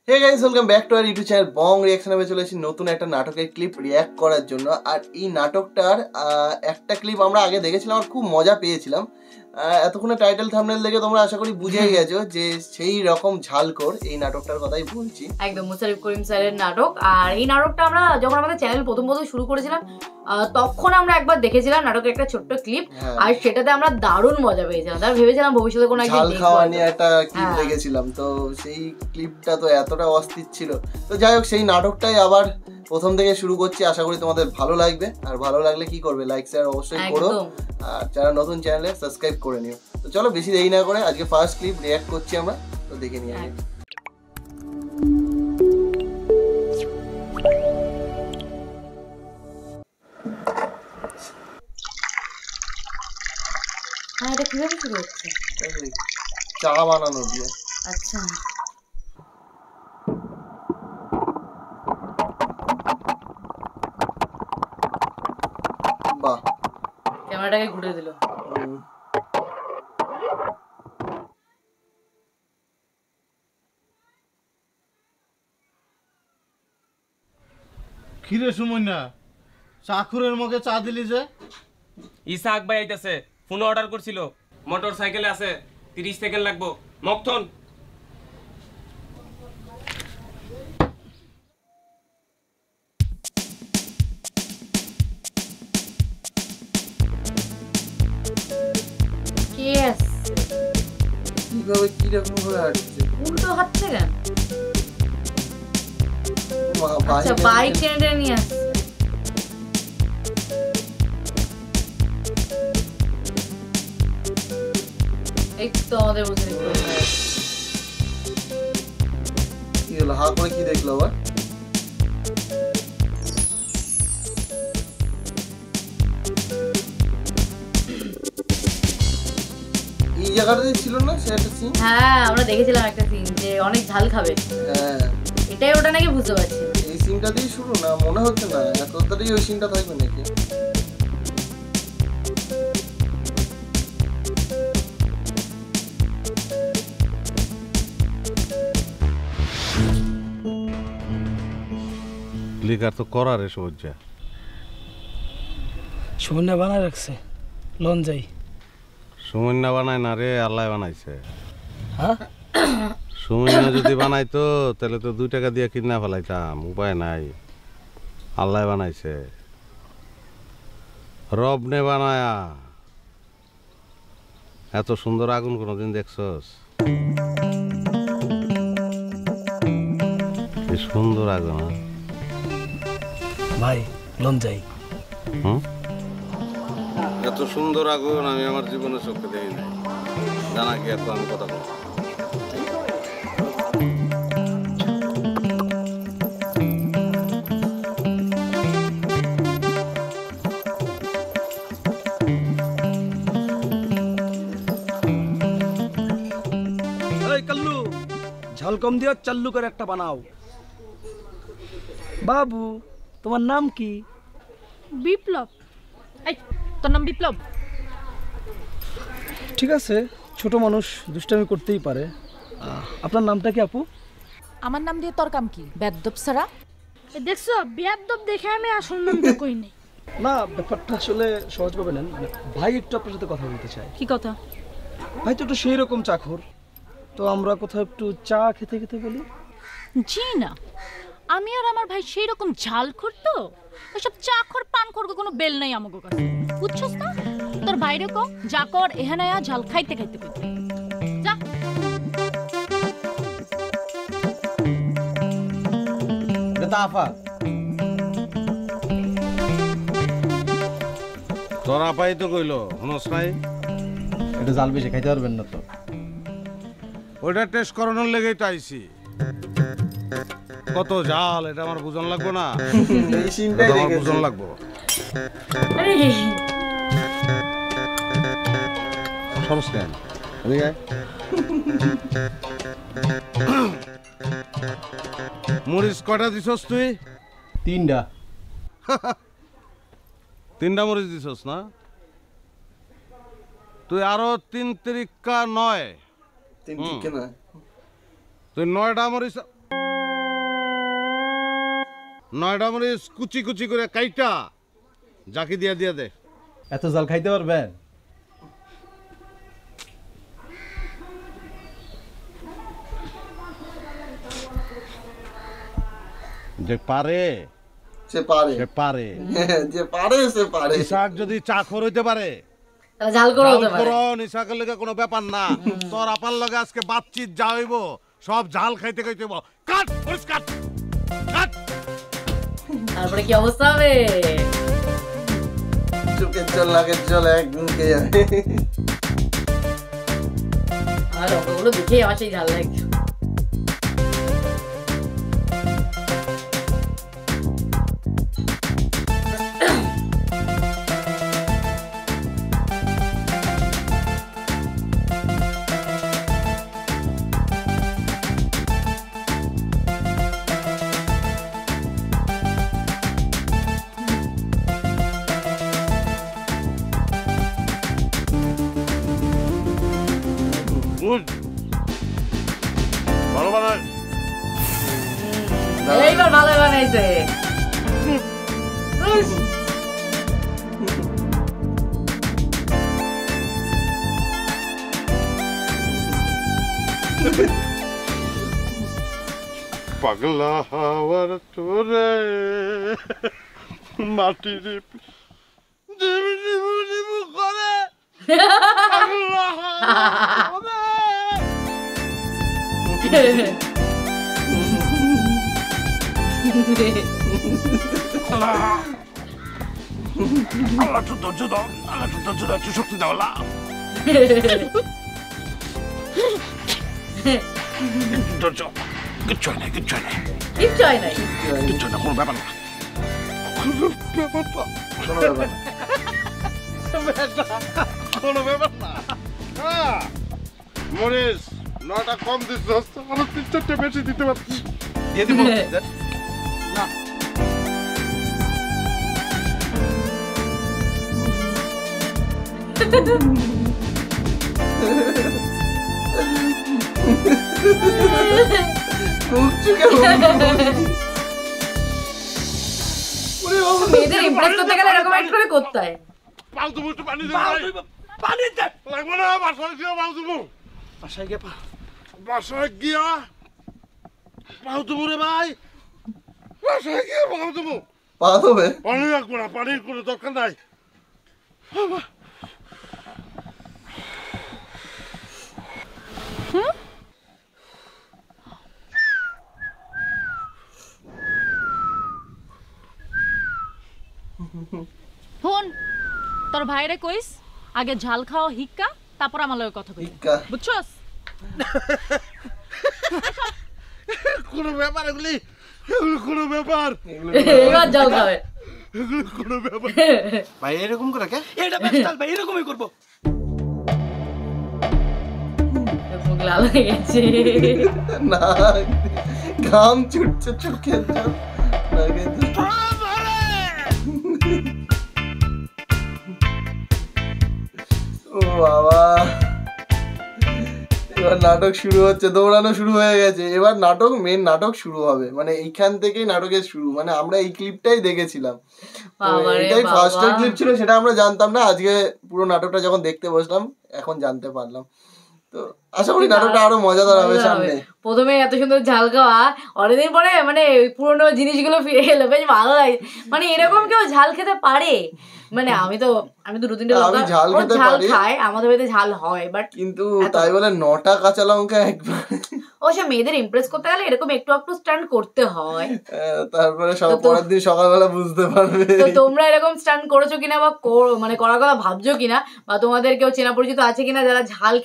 Hey guys, welcome back to our YouTube channel Bong reaction. আমি চলে এসেছি নতুন একটা নাটকের ক্লিপ রিঅ্যাক্ট করার জন্য। আর এই নাটকটার একটা ক্লিপ আমরা আগে দেখেছিলাম, আর খুব মজা পেয়েছিলাম। এতক্ষণে টাইটেল থাম্বনেল দেখে তোমরা আশা করি বুঝেই গেছো যে সেই রকম ঝালকোর এই নাটকটার কথাই বলছি। একদম মুশারফ করিম স্যারের নাটক। আর এই নাটকটা আমরা যখন আমাদের চ্যানেল প্রথম শুরু করেছিলাম তখন আমরা একবার দেখেছিলাম নাটকের একটা ছোট্ট ক্লিপ, আর সেটাতে আমরা দারুণ মজা পেয়েছিলাম। তার ভেবেছিলাম ভবিষ্যতে কোনো একদিন ঝাল খাওয়া নিয়ে একটা ক্লিপ দেখেছিলাম, তো সেই ক্লিপটা তো এতটা অস্থির ছিল। তো যাই হোক, সেই নাটকটাই আবার প্রথম থেকে শুরু করছি। আশা করি তোমাদের ভালো লাগবে, আর ভালো লাগলে কি করবে, লাইক শেয়ার অবশ্যই করো, আর যারা নতুন চ্যানেলে সাবস্ক্রাইব করে নিও। তো চলো বেশি দেরি না করে আজকে ফার্স্ট ক্লিপ রিঅ্যাক্ট করছি আমরা, তো দেখে নিয়ে আগে। হ্যাঁ, এটা কিভাবে শুরু হচ্ছে? চা বানানো দিয়ে। আচ্ছা, বাহ, ক্যামেরাটাকে ঘুরে দিল। কিরে সুমন্যা, চাকুরের মুখে চা দিলি যে? ইসাক ভাই আইতাছে, ফোন অর্ডার করছিল, মোটর সাইকেলে আছে, 30 সেকেন্ড লাগবো। মকথন কেস কিভাবে কি রকম করে হাঁটছে, উল্টো হাঁটছে কেন? মা আচ্ছা, বাইক টেনে টেনে নিয়ে আসছে। এই তো আমাদের বসে কি হলো, হা করে কি দেখলো আবার? এই জায়গাটাতে ছিল না সে একটা সিন? হ্যাঁ, আমরা দেখেছিলাম একটা সিন যে অনেক ঝাল খাবে। হ্যাঁ, এটাই ওটা নাকি বুঝতে পারছি। এই সিনটা দিয়ে শুরু না মনে হচ্ছে না, এত তাড়াতাড়ি ওই সিনটা থাকবে নাকি? লিকার তো করার এসে হচ্ছে। সুমন্যা বানায় রাখছে, লন যাই। সুমন্যা বানায় না রে, আল্লাহ বানাইছে। হ্যাঁ, সুমন্যা যদি বানাইতো তাহলে তো 2 টাকা দিয়ে কিনা ফেলাইতাম, উপায় নাই। আল্লাহ বানাইছে, রব নে বানায়া। এত সুন্দর আগুন কোনোদিন দেখছস? কি সুন্দর আগুন! ভাই লন যাই। এত সুন্দর আগুন আমি আমার জীবনে চোখে দেখি নাই। জানা কি এত আমি কথা বলবো? এই কাল্লু, ঝাল কম দিয়ে চাল্লু করে একটা বানাও। বাবু, তোমার নাম কি? বিপ্লব। এই, তোর নাম বিপ্লব? ঠিক আছে, ছোট মানুষ দুষ্টামি করতেই পারে। আপনার নামটা কি আপু? আমার নাম দিয়ে তোর কাম কি, বেদ্যপ সারা? দেখছো, বেয়াদব দেখে আমি আসল নামটা কই নাই। না, ব্যাপারটা আসলে সহজভাবে নেন। ভাই একটু আপনার সাথে কথা বলতে চাই। কি কথা? ভাই তো একটু সেই রকম চাখর, তো আমরা কোথাও একটু চা খেতে খেতে বলি। জি না, আমি আর আমার ভাই সেই রকম ঝাল করতো, ওসব চাখর পান করবো কোনো বেল নাই আমাকে কাছে, বুঝছস না? তোর বাইরে কো যা কর এখানে ঝাল খাইতে খাইতে কইতে যা। তোরা পাই তো কইলো হনস নাই, এটা জাল বেশি খাইতে পারবেন না তো। ওইটা টেস্ট করানোর লেগেই তো আইছি। কত জাল এটা আমার বুঝন লাগবো না? এই সিনটাই আমার দেখেছি। বুঝন লাগবো। আরে সমস কেন এদিকে আয়। মরিচ কয়টা দিছস তুই? 3টা। 3টা মরিচ দিছস না? তুই আরো 3 তিরিকা 9। 3 ঠিক না? তুই 9টা মরিচ 9টা মরিচ কুচি কুচি করে কাইটা জাকি দিয়া দিয়া দে। এত জাল খাইতে পারবেন? যে পারে সে পারে, সে পারে, যে পারে সে পারে। ইসাক যদি চাকর হইতে পারে তাহলে ঝাল করে হতে পারে। ইসাকের লগে কোনো ব্যাপার না। তোর আপার লগে আজকে বাতচিত যা হইব সব ঝাল খাইতে খাইতে কাট মরিচ কাট কাট। তারপরে কি অবস্থা হবে? চোখের জল নাকের জল একদম কে যাবে। আর ওগুলো দেখে আমার সেই ঝাল লাগছে। ভালো বানাই। এইবার ভালো বানাইছে। পাগলা হাওয়ার তোরে মাটি রিপ দিবি দিবি দিবি করে পাগলা হাওয়ার আল্লাহ একটু ধৈর্য দাও, আল্লাহ একটু ধৈর্য দাও, একটু শক্তি দাও আল্লাহ। ধৈর্য, কিচ্ছু হয় নাই, কিচ্ছু হয় নাই, কিচ্ছু হয় নাই, কিচ্ছু হয় না, কোনো ব্যাপার না, কোনো ব্যাপার না, কোনো ব্যাপার না। কোনো ব্যাপার না। হ্যাঁ মরিস 9টা কম দিস, আরো 3-4টা বেশি দিতে পারছিস। দিয়ে দিব না। মেয়েদের ইমপ্রেস করতে গেলে এরকম একটা করে করতে হয়। পাও তুমি একটু পানি দে, পানি দে, লাগবে না, বাসায় গিয়া পাও তুমি, বাসায় গিয়ে বাসায় গিয়া পাও তুমি রে ভাই, বাসায় গিয়া পাও তুমি। পা দেবে? পানি লাগবে না, পানির কোনো দরকার নাই। ফোন তোর ভাইরে কইস আগে ঝাল খাওয়া হিক্কা, তারপর আমার লগে কথা কই, হিক্কা। বুঝছস? কোনো ব্যাপার এগুলি, এগুলো কোনো ব্যাপার, এবার ঝাল খাবে। এগুলো কোনো ব্যাপার। ভাই এরকম করে কে? এটা বেস্টাল ভাই এরকমই করব। মুখ লাল হয়ে গেছে। না, ঘাম ছুটছে চোখের জল নাকের জল। ও বাবা, এবার নাটক শুরু হচ্ছে, দৌড়ানো শুরু হয়ে গেছে। এবার নাটক, মেন নাটক শুরু হবে, মানে এইখান থেকেই নাটকের শুরু। মানে আমরা এই ক্লিপটাই দেখেছিলাম, এটাই ফার্স্ট ক্লিপ ছিল, সেটা আমরা জানতাম না। আজকে পুরো নাটকটা যখন দেখতে বসলাম এখন জানতে পারলাম। তো আশা করি নাটকটা আরো মজাদার হবে সামনে। প্রথমে এত সুন্দর ঝাল খাওয়া, অনেকদিন পরে মানে পুরোনো জিনিসগুলো ফিরে এলো, বেশ ভালো লাগে। মানে এরকম কেউ ঝাল খেতে পারে? মানে আমি তো 2-3টে লঙ্কা ঝাল খাই, আমাদের বাড়িতে ঝাল হয়, বাট কিন্তু তাই বলে 9টা কাঁচা লঙ্কা একবার। অবশ্য মেয়েদের ইমপ্রেস করতে গেলে এরকম একটু একটু স্টান্ট করতে হয়, তারপরে সব পরের দিন সকালবেলা বুঝতে পারবে। তো তোমরা এরকম স্টান্ট করেছো কিনা বা মানে করার কথা ভাবছো কিনা, বা তোমাদের কেউ চেনা পরিচিত আছে কিনা যারা ঝাল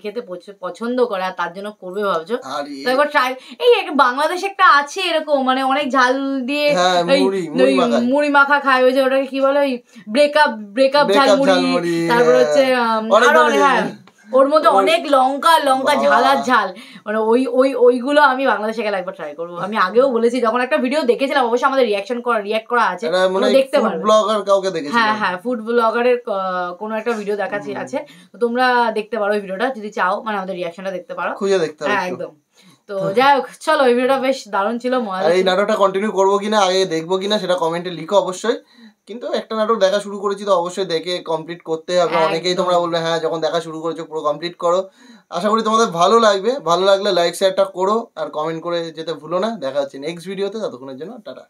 খেতে পছন্দ করে আর তার জন্য করবে ভাবছো? তো একবার ট্রাই। এই বাংলাদেশে একটা আছে এরকম, মানে অনেক ঝাল দিয়ে মুড়ি মাখা খায়, ওই যে ওটাকে কি বলে, ওই ব্রেকআপ ঝাল মুড়ি, তারপর হচ্ছে আরো হ্যাঁ ওর মধ্যে অনেক লঙ্কা বাবা। ঝাল আর ঝাল, মানে ওইগুলো আমি বাংলাদেশে গেলে একবার ট্রাই করবো। আমি আগেও বলেছি, যখন একটা ভিডিও দেখেছিলাম, অবশ্যই আমাদের রিয়াক্ট করা আছে, মানে দেখতে ফুড পারবে। ব্লগার কাউকে দেখেছিলাম। হ্যাঁ ফুড ব্লগারের কোনো একটা ভিডিও দেখাচ্ছি আছে, তো তোমরা দেখতে পারো ওই ভিডিওটা যদি চাও, মানে আমাদের রিয়াকশনটা দেখতে পারো, খুঁজে দেখতে হবে হ্যাঁ একটু। একদম। তো যাই হোক, চলো ওই ভিডিওটা বেশ দারুণ ছিল, মজা আর এই ছিল। নাটকটা কন্টিনিউ করবো কিনা, আগে দেখবো কিনা সেটা কমেন্টে লিখো অবশ্যই। কিন্তু একটা নাটক দেখা শুরু করেছি তো অবশ্যই দেখে কমপ্লিট করতে হবে। একদম। অনেকেই তোমরা বলবে হ্যাঁ যখন দেখা শুরু করেছো পুরো কমপ্লিট করো। আশা করি তোমাদের ভালো লাগবে, ভালো লাগলে লাইক শেয়ারটা করো আর কমেন্ট করে যেতে ভুলো না। দেখা হচ্ছে নেক্সট ভিডিওতে, ততক্ষণের জন্য টাটা।